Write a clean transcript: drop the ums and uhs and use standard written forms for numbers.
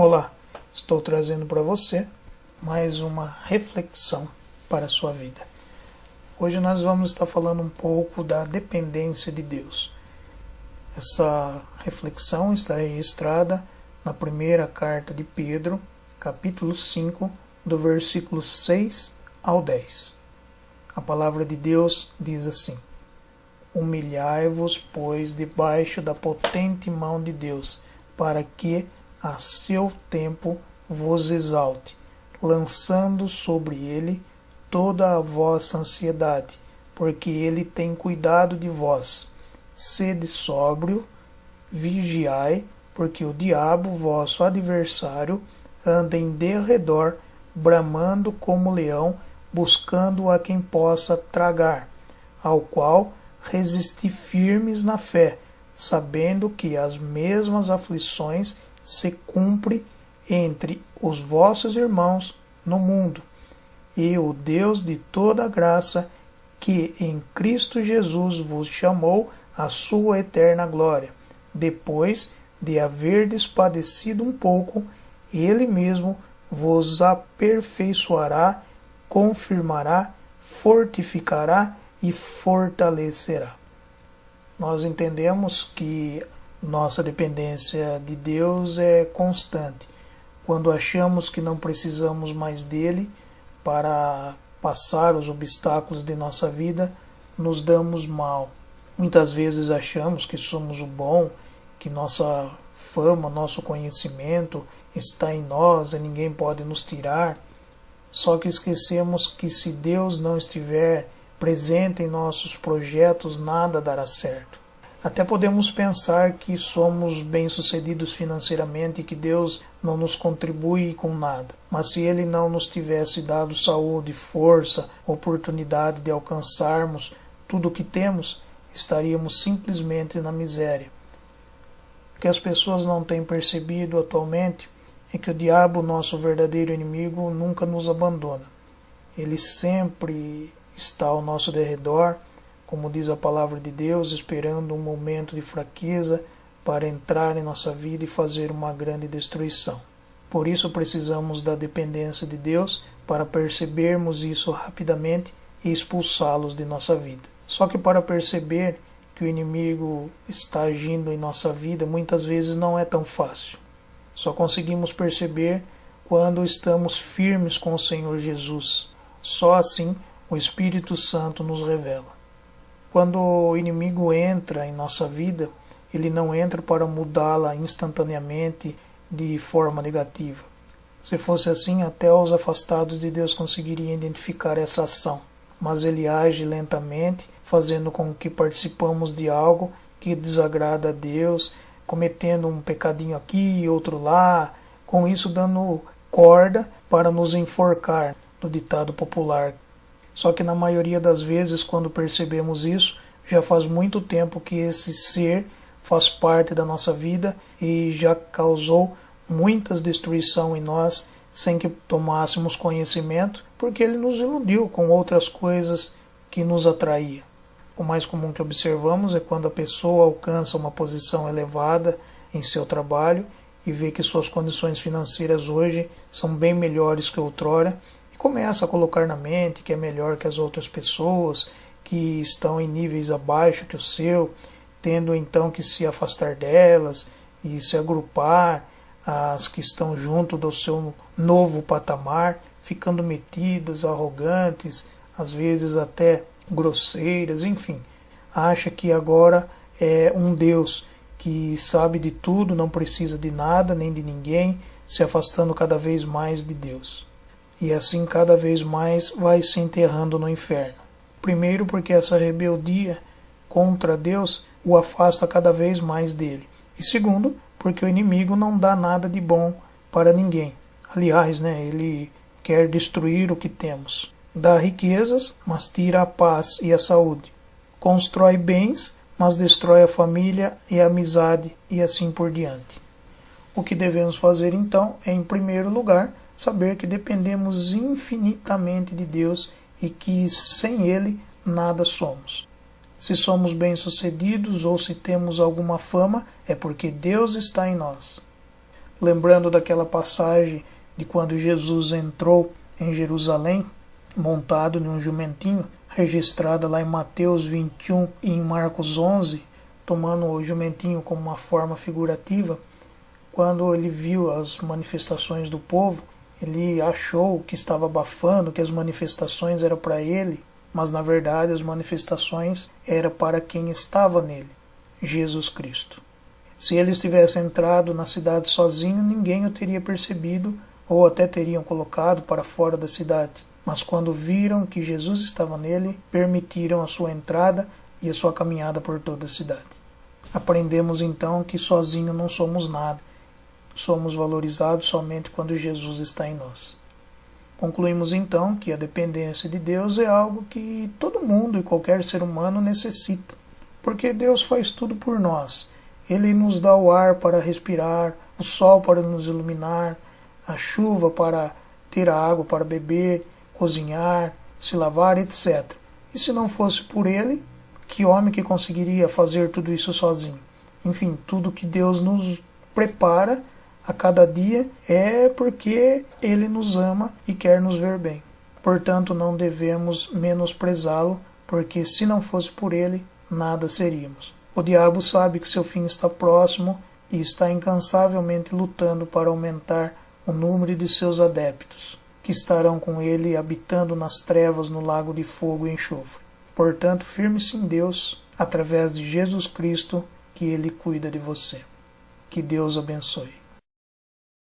Olá, estou trazendo para você mais uma reflexão para a sua vida. Hoje nós vamos estar falando um pouco da dependência de Deus. Essa reflexão está registrada na primeira carta de Pedro, capítulo 5, do versículo 6 ao 10. A palavra de Deus diz assim: Humilhai-vos, pois, debaixo da potente mão de Deus, para que, a seu tempo, vos exalte, lançando sobre ele toda a vossa ansiedade, porque ele tem cuidado de vós. Sede sóbrio, vigiai, porque o diabo, vosso adversário, anda em derredor, bramando como leão, buscando a quem possa tragar, ao qual resisti firmes na fé, sabendo que as mesmas aflições se cumprem entre os vossos irmãos no mundo. E o Deus de toda graça, que em Cristo Jesus vos chamou à sua eterna glória, depois de haverdes padecido um pouco, ele mesmo vos aperfeiçoará, confirmará, fortificará e fortalecerá. Nós entendemos que nossa dependência de Deus é constante. Quando achamos que não precisamos mais dele para passar os obstáculos de nossa vida, nos damos mal. Muitas vezes achamos que somos o bom, que nossa fama, nosso conhecimento está em nós e ninguém pode nos tirar. Só que esquecemos que se Deus não estiver presente em nossos projetos, nada dará certo. Até podemos pensar que somos bem-sucedidos financeiramente e que Deus não nos contribui com nada. Mas se Ele não nos tivesse dado saúde, força, oportunidade de alcançarmos tudo o que temos, estaríamos simplesmente na miséria. O que as pessoas não têm percebido atualmente é que o diabo, nosso verdadeiro inimigo, nunca nos abandona. Ele sempre está ao nosso derredor, como diz a palavra de Deus, esperando um momento de fraqueza para entrar em nossa vida e fazer uma grande destruição. Por isso precisamos da dependência de Deus para percebermos isso rapidamente e expulsá-los de nossa vida. Só que para perceber que o inimigo está agindo em nossa vida, muitas vezes não é tão fácil. Só conseguimos perceber quando estamos firmes com o Senhor Jesus. Só assim o Espírito Santo nos revela. Quando o inimigo entra em nossa vida, ele não entra para mudá-la instantaneamente de forma negativa. Se fosse assim, até os afastados de Deus conseguiriam identificar essa ação. Mas ele age lentamente, fazendo com que participamos de algo que desagrada a Deus, cometendo um pecadinho aqui e outro lá, com isso dando corda para nos enforcar, no ditado popular. Só que na maioria das vezes, quando percebemos isso, já faz muito tempo que esse ser faz parte da nossa vida e já causou muitas destruições em nós sem que tomássemos conhecimento, porque ele nos iludiu com outras coisas que nos atraíam. O mais comum que observamos é quando a pessoa alcança uma posição elevada em seu trabalho e vê que suas condições financeiras hoje são bem melhores que outrora, começa a colocar na mente que é melhor que as outras pessoas, que estão em níveis abaixo que o seu, tendo então que se afastar delas e se agrupar às que estão junto do seu novo patamar, ficando metidas, arrogantes, às vezes até grosseiras, enfim. Acha que agora é um Deus que sabe de tudo, não precisa de nada nem de ninguém, se afastando cada vez mais de Deus. E assim cada vez mais vai se enterrando no inferno. Primeiro porque essa rebeldia contra Deus o afasta cada vez mais dele. E segundo, porque o inimigo não dá nada de bom para ninguém. Aliás, ele quer destruir o que temos. Dá riquezas, mas tira a paz e a saúde. Constrói bens, mas destrói a família e a amizade e assim por diante. O que devemos fazer então é, em primeiro lugar, saber que dependemos infinitamente de Deus e que sem Ele nada somos. Se somos bem-sucedidos ou se temos alguma fama, é porque Deus está em nós. lembrando daquela passagem de quando Jesus entrou em Jerusalém, montado em um jumentinho, registrada lá em Mateus 21 e em Marcos 11, tomando o jumentinho como uma forma figurativa. Quando ele viu as manifestações do povo, ele achou que estava abafando, que as manifestações eram para ele, mas na verdade as manifestações eram para quem estava nele, Jesus Cristo. Se ele tivesse entrado na cidade sozinho, ninguém o teria percebido ou até teriam colocado para fora da cidade. Mas quando viram que Jesus estava nele, permitiram a sua entrada e a sua caminhada por toda a cidade. Aprendemos então que sozinho não somos nada. Somos valorizados somente quando Jesus está em nós. Concluímos então que a dependência de Deus é algo que todo mundo e qualquer ser humano necessita, porque Deus faz tudo por nós. Ele nos dá o ar para respirar, o sol para nos iluminar, a chuva para ter a água para beber, cozinhar, se lavar, etc. E se não fosse por Ele, que homem que conseguiria fazer tudo isso sozinho? Enfim, tudo que Deus nos prepara a cada dia é porque Ele nos ama e quer nos ver bem. Portanto, não devemos menosprezá-lo, porque se não fosse por Ele, nada seríamos. O diabo sabe que seu fim está próximo e está incansavelmente lutando para aumentar o número de seus adeptos, que estarão com ele habitando nas trevas no lago de fogo e enxofre. Portanto, firme-se em Deus, através de Jesus Cristo, que Ele cuida de você. Que Deus abençoe.